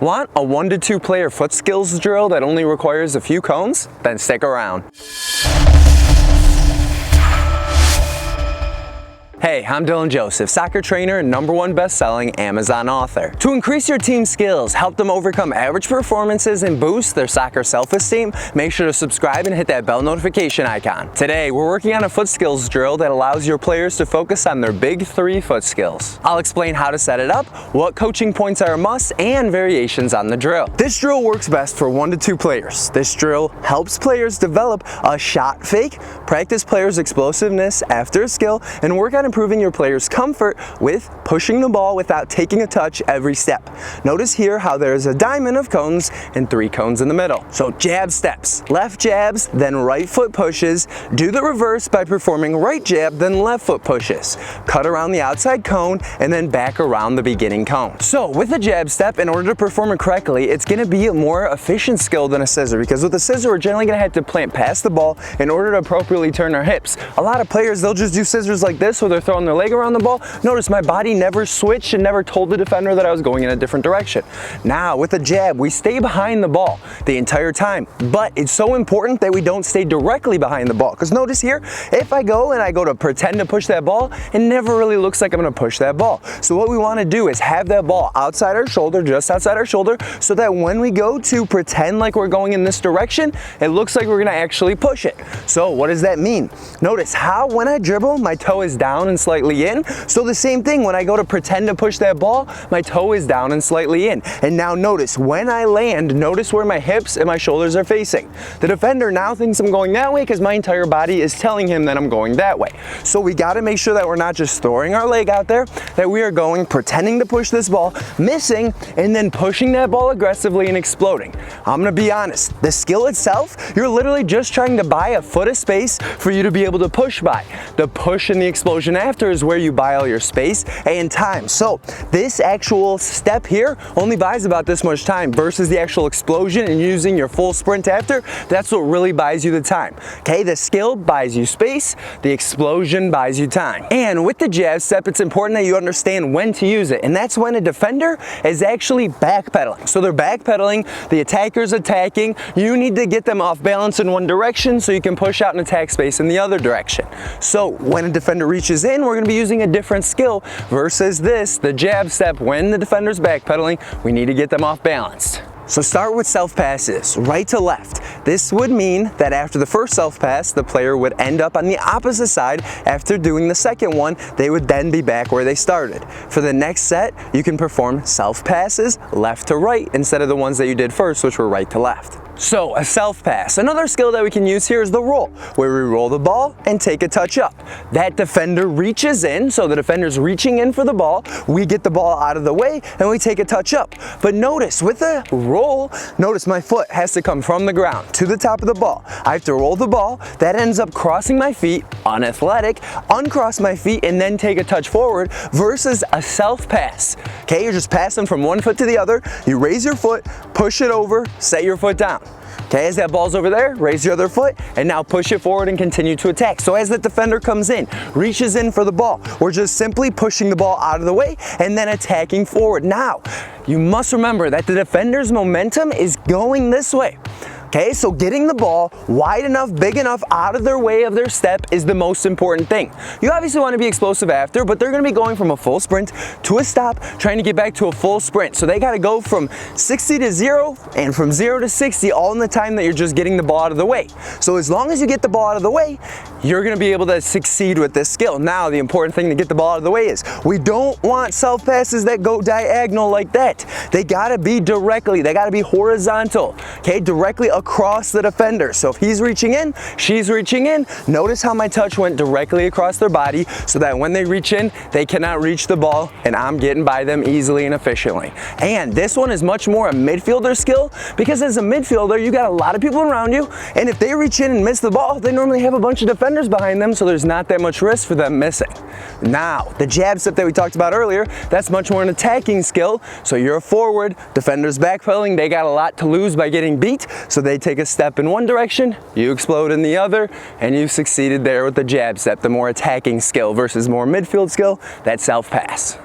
Want a 1 to 2 player foot skills drill that only requires a few cones? Then stick around. Hey, I'm Dylan Joseph, soccer trainer and #1 best-selling Amazon author. To increase your team's skills, help them overcome average performances, and boost their soccer self-esteem, make sure to subscribe and hit that bell notification icon. Today, we're working on a foot skills drill that allows your players to focus on their big 3 foot skills. I'll explain how to set it up, what coaching points are a must, and variations on the drill. This drill works best for 1 to 2 players. This drill helps players develop a shot fake, practice players' explosiveness after a skill, and work on improving your players' comfort with pushing the ball without taking a touch every step. Notice here how there's a diamond of cones and 3 cones in the middle. So jab steps, left jabs, then right foot pushes. Do the reverse by performing right jab, then left foot pushes. Cut around the outside cone and then back around the beginning cone. So with a jab step, in order to perform it correctly, it's going to be a more efficient skill than a scissor, because with a scissor, we're generally going to have to plant past the ball in order to appropriately turn our hips. A lot of players, they'll just do scissors like this, where they're throwing their leg around the ball. Notice my body never switched and never told the defender that I was going in a different direction. Now with a jab, we stay behind the ball the entire time, but it's so important that we don't stay directly behind the ball, because notice here, if I go to pretend to push that ball, it never really looks like I'm going to push that ball. So what we want to do is have that ball outside our shoulder, just outside our shoulder, so that when we go to pretend like we're going in this direction, it looks like we're going to actually push it. So what does that mean? Notice how when I dribble, my toe is down and slightly in. So the same thing, when I go to pretend to push that ball, my toe is down and slightly in. And now notice when I land, notice where my hips and my shoulders are facing. The defender now thinks I'm going that way because my entire body is telling him that I'm going that way. So we got to make sure that we're not just throwing our leg out there, that we are going pretending to push this ball, missing, and then pushing that ball aggressively and exploding. I'm going to be honest, the skill itself, you're literally just trying to buy a foot of space for you to be able to push by. The push and the explosion after is where you buy all your space and time. So this actual step here only buys about this much time versus the actual explosion and using your full sprint after. That's what really buys you the time. Okay, the skill buys you space, the explosion buys you time. And with the jab step, it's important that you understand when to use it, and that's when a defender is actually backpedaling. So they're backpedaling, the attacker's attacking, you need to get them off balance in one direction so you can push out and attack space in the other direction. So when a defender reaches in, we're going to be using a different skill versus this, the jab step. When the defender's backpedaling, we need to get them off balance. So start with self passes, right to left. This would mean that after the first self pass, the player would end up on the opposite side. After doing the second one, they would then be back where they started. For the next set, you can perform self passes left to right instead of the ones that you did first, which were right to left. So a self pass. Another skill that we can use here is the roll, where we roll the ball and take a touch up. That defender reaches in, so the defender's reaching in for the ball, we get the ball out of the way and we take a touch up. But notice with the roll, notice my foot has to come from the ground to the top of the ball. I have to roll the ball, that ends up crossing my feet, unathletic, uncross my feet, and then take a touch forward versus a self pass. Okay, you're just passing from one foot to the other, you raise your foot, push it over, set your foot down. Okay, as that ball's over there, raise your other foot and now push it forward and continue to attack. So as the defender comes in, reaches in for the ball, we're just simply pushing the ball out of the way and then attacking forward. Now, you must remember that the defender's momentum is going this way. Okay, so getting the ball wide enough, big enough, out of their way of their step is the most important thing. You obviously want to be explosive after, but they're going to be going from a full sprint to a stop, trying to get back to a full sprint. So they got to go from 60 to 0 and from 0 to 60 all in the time that you're just getting the ball out of the way. So as long as you get the ball out of the way, you're going to be able to succeed with this skill. Now, the important thing to get the ball out of the way is we don't want self passes that go diagonal like that. They got to be directly, they got to be horizontal, okay, directly across the defender. So if he's reaching in, she's reaching in, notice how my touch went directly across their body so that when they reach in, they cannot reach the ball and I'm getting by them easily and efficiently. And this one is much more a midfielder skill, because as a midfielder, you got a lot of people around you, and if they reach in and miss the ball, they normally have a bunch of defenders behind them, so there's not that much risk for them missing. Now, the jab step that we talked about earlier, that's much more an attacking skill. So you're a forward, defender's backpedaling, they got a lot to lose by getting beat, so they take a step in one direction, you explode in the other, and you succeeded there with the jab step, the more attacking skill versus more midfield skill, that self pass.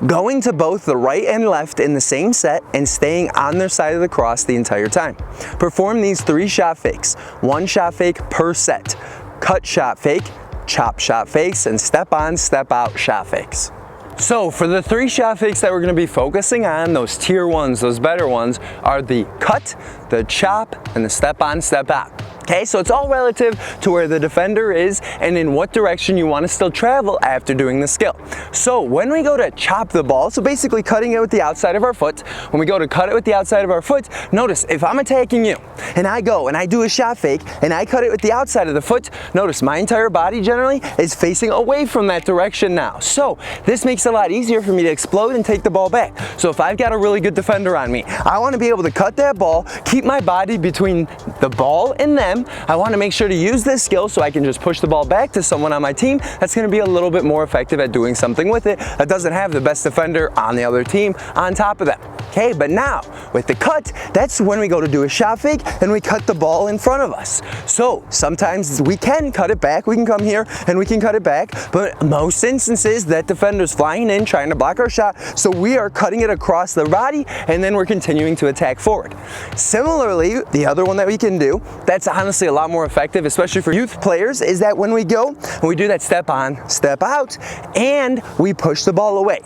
going to both the right and left in the same set and staying on their side of the cross the entire time. Perform these 3 shot fakes, 1 shot fake per set. Cut shot fake, chop shot fakes, and step on, step out shot fakes. So for the 3 shot fakes that we're going to be focusing on, those tier 1s, those better ones, are the cut, the chop, and the step on, step out. Okay, so it's all relative to where the defender is and in what direction you want to still travel after doing the skill. So when we go to chop the ball, so basically cutting it with the outside of our foot, when we go to cut it with the outside of our foot, notice if I'm attacking you and I go and I do a shot fake and I cut it with the outside of the foot, notice my entire body generally is facing away from that direction now. So this makes it a lot easier for me to explode and take the ball back. So if I've got a really good defender on me, I want to be able to cut that ball, keep my body between the ball and them. I want to make sure to use this skill so I can just push the ball back to someone on my team that's going to be a little bit more effective at doing something with it that doesn't have the best defender on the other team on top of them. Okay, but now with the cut, that's when we go to do a shot fake and we cut the ball in front of us. So sometimes we can cut it back, we can come here and we can cut it back, but most instances that defender's flying in trying to block our shot, so we are cutting it across the body and then we're continuing to attack forward. Similarly, the other one that we can do, that's honestly a lot more effective, especially for youth players, is that when we go and we do that step on, step out, and we push the ball away.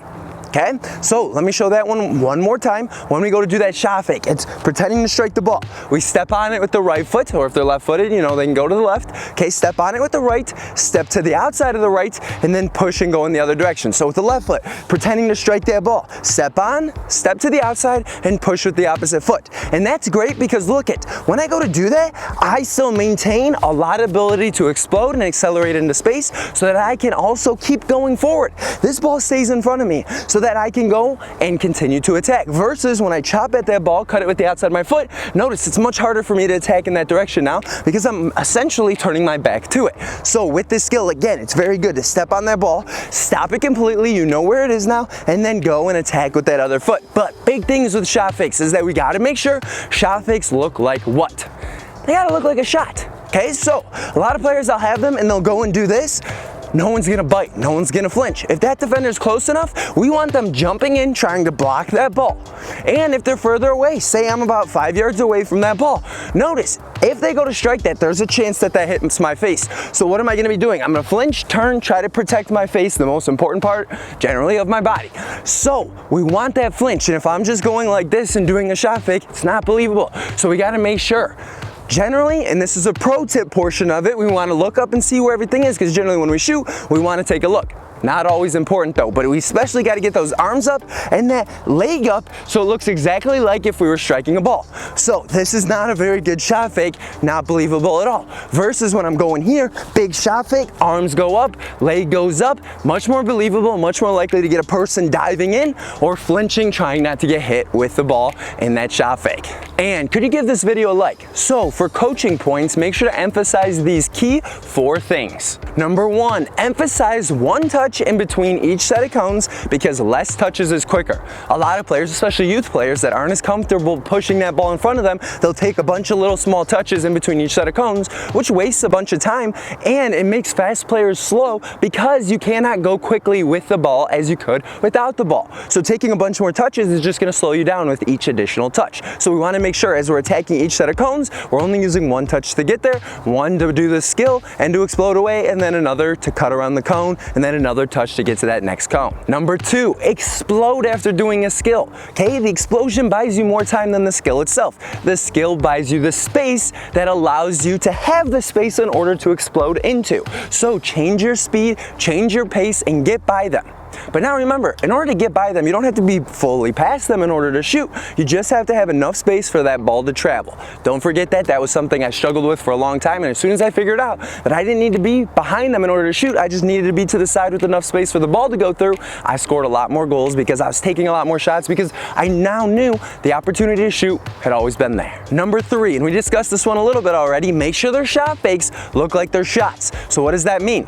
Okay, so let me show that one more time. When we go to do that shot fake, it's pretending to strike the ball. We step on it with the right foot, or if they're left-footed, you know, they can go to the left. Okay, step on it with the right, step to the outside of the right, and then push and go in the other direction. So with the left foot, pretending to strike that ball. Step on, step to the outside, and push with the opposite foot. And that's great because look it, when I go to do that, I still maintain a lot of ability to explode and accelerate into space so that I can also keep going forward. This ball stays in front of me so that I can go and continue to attack. Versus when I chop at that ball, cut it with the outside of my foot, notice it's much harder for me to attack in that direction now because I'm essentially turning my back to it. So with this skill, again, it's very good to step on that ball, stop it completely, you know where it is now, and then go and attack with that other foot. But big things with shot fakes is that we gotta make sure shot fakes look like what? They gotta look like a shot. Okay, so a lot of players, I'll have them and they'll go and do this. No one's gonna bite, no one's gonna flinch. If that defender's close enough, we want them jumping in, trying to block that ball. And if they're further away, say I'm about 5 yards away from that ball, notice, if they go to strike that, there's a chance that that hits my face. So what am I gonna be doing? I'm gonna flinch, turn, try to protect my face, the most important part, generally, of my body. So we want that flinch, and if I'm just going like this and doing a shot fake, it's not believable. So we gotta make sure. Generally, and this is a pro tip portion of it, we want to look up and see where everything is because generally when we shoot, we want to take a look. Not always important though, but we especially got to get those arms up and that leg up so it looks exactly like if we were striking a ball. So this is not a very good shot fake, not believable at all. Versus when I'm going here, big shot fake, arms go up, leg goes up, much more believable, much more likely to get a person diving in or flinching, trying not to get hit with the ball in that shot fake. And could you give this video a like? So for coaching points, make sure to emphasize these key 4 things. Number 1, emphasize one touch in between each set of cones because less touches is quicker. A lot of players, especially youth players that aren't as comfortable pushing that ball in front of them, they'll take a bunch of little small touches in between each set of cones, which wastes a bunch of time and it makes fast players slow because you cannot go quickly with the ball as you could without the ball. So taking a bunch more touches is just going to slow you down with each additional touch. So we want to make sure as we're attacking each set of cones, we're only using one touch to get there, one to do the skill and to explode away, and then another to cut around the cone, and then another touch to get to that next cone. Number 2, explode after doing a skill. Okay, the explosion buys you more time than the skill itself. The skill buys you the space that allows you to have the space in order to explode into. So change your speed, change your pace, and get by them. But now remember, in order to get by them, you don't have to be fully past them in order to shoot. You just have to have enough space for that ball to travel. Don't forget that. That was something I struggled with for a long time, and as soon as I figured out that I didn't need to be behind them in order to shoot, I just needed to be to the side with enough space for the ball to go through, I scored a lot more goals because I was taking a lot more shots because I now knew the opportunity to shoot had always been there. Number 3, and we discussed this one a little bit already, make sure their shot fakes look like their shots. So what does that mean?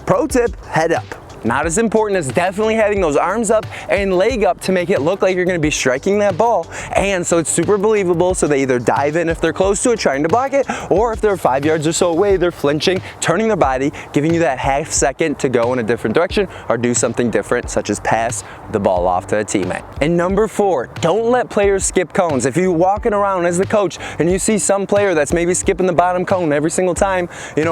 Pro tip, head up. Not as important as definitely having those arms up and leg up to make it look like you're going to be striking that ball, and so it's super believable, so they either dive in if they're close to it trying to block it, or if they're 5 yards or so away, they're flinching, turning their body, giving you that half second to go in a different direction or do something different, such as pass the ball off to a teammate. And number 4, don't let players skip cones. If you're walking around as the coach and you see some player that's maybe skipping the bottom cone every single time,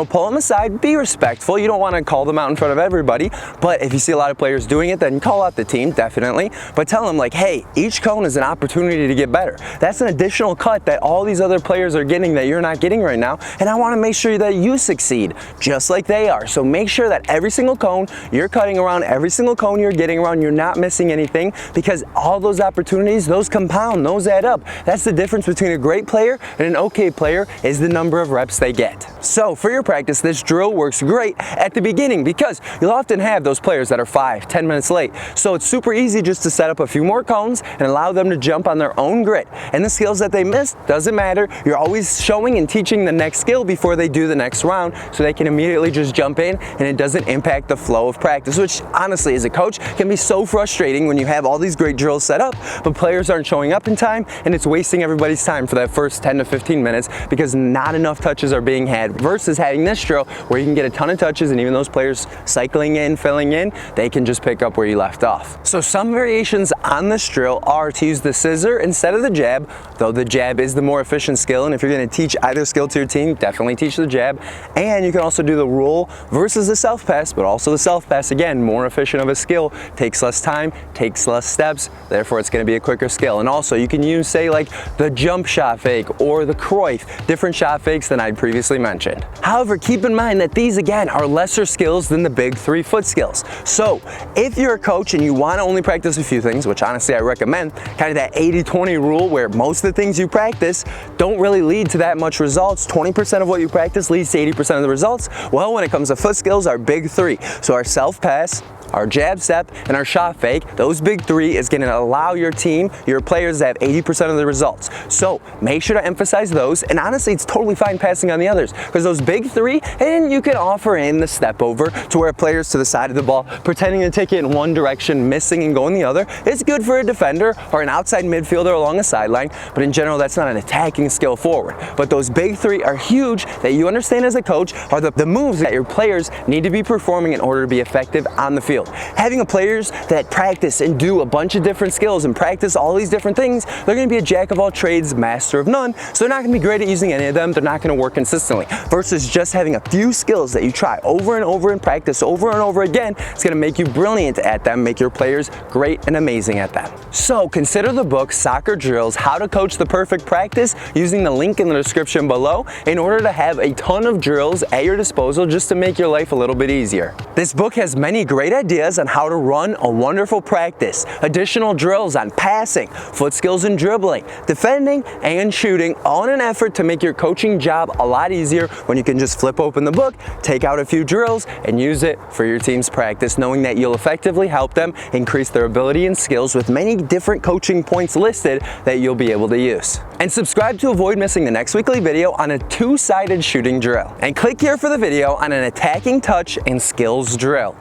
pull them aside, be respectful. You don't want to call them out in front of everybody, but if you see a lot of players doing it, then call out the team, definitely, but tell them like, hey, each cone is an opportunity to get better. That's an additional cut that all these other players are getting that you're not getting right now, and I want to make sure that you succeed just like they are. So make sure that every single cone you're cutting around, every single cone you're getting around, you're not missing anything, because all those opportunities, those compound, those add up. That's the difference between a great player and an okay player, is the number of reps they get. So for your practice, this drill works great at the beginning because you'll often have those players that are 5-10 minutes late. So it's super easy just to set up a few more cones and allow them to jump on their own grit. And the skills that they missed, doesn't matter. You're always showing and teaching the next skill before they do the next round, so they can immediately just jump in and it doesn't impact the flow of practice, which honestly as a coach can be so frustrating when you have all these great drills set up, but players aren't showing up in time, and it's wasting everybody's time for that first 10 to 15 minutes because not enough touches are being had, versus having this drill where you can get a ton of touches, and even those players cycling in, filling in, they can just pick up where you left off. So some variations on this drill are to use the scissor instead of the jab, though the jab is the more efficient skill, and if you're going to teach either skill to your team, definitely teach the jab. And you can also do the roll versus the self pass, but also the self pass, again, more efficient of a skill, takes less time, takes less steps, therefore it's going to be a quicker skill. And also you can use, say, like the jump shot fake or the Cruyff, different shot fakes than I'd previously mentioned. However, keep in mind that these again are lesser skills than the big 3 foot skills. So if you're a coach and you want to only practice a few things, which honestly I recommend, kind of that 80-20 rule where most of the things you practice don't really lead to that much results, 20% of what you practice leads to 80% of the results. Well, when it comes to foot skills, our big 3, so our self pass, our jab step, and our shot fake, those big 3 is going to allow your team, your players, to have 80% of the results. So make sure to emphasize those, and honestly it's totally fine passing on the others, because those big 3, and you can offer in the step over to where players to the side of the ball pretending to take it in one direction, missing and going the other. It's good for a defender or an outside midfielder along a sideline, but in general that's not an attacking skill forward. But those big 3 are huge, that you understand as a coach are the moves that your players need to be performing in order to be effective on the field. Having players that practice and do a bunch of different skills and practice all these different things, they're going to be a jack of all trades, master of none, so they're not going to be great at using any of them, they're not going to work consistently, versus just having a few skills that you try over and over and practice over and over again. It's going to make you brilliant at them, make your players great and amazing at them. So consider the book Soccer Drills, How to Coach the Perfect Practice, using the link in the description below, in order to have a ton of drills at your disposal just to make your life a little bit easier. This book has many great ideas on how to run a wonderful practice, additional drills on passing, foot skills and dribbling, defending and shooting, all in an effort to make your coaching job a lot easier when you can just flip open the book, take out a few drills, and use it for your team's practice, knowing that you'll effectively help them increase their ability and skills with many different coaching points listed that you'll be able to use. And subscribe to avoid missing the next weekly video on a 2-sided shooting drill. And click here for the video on an attacking touch and skills drill.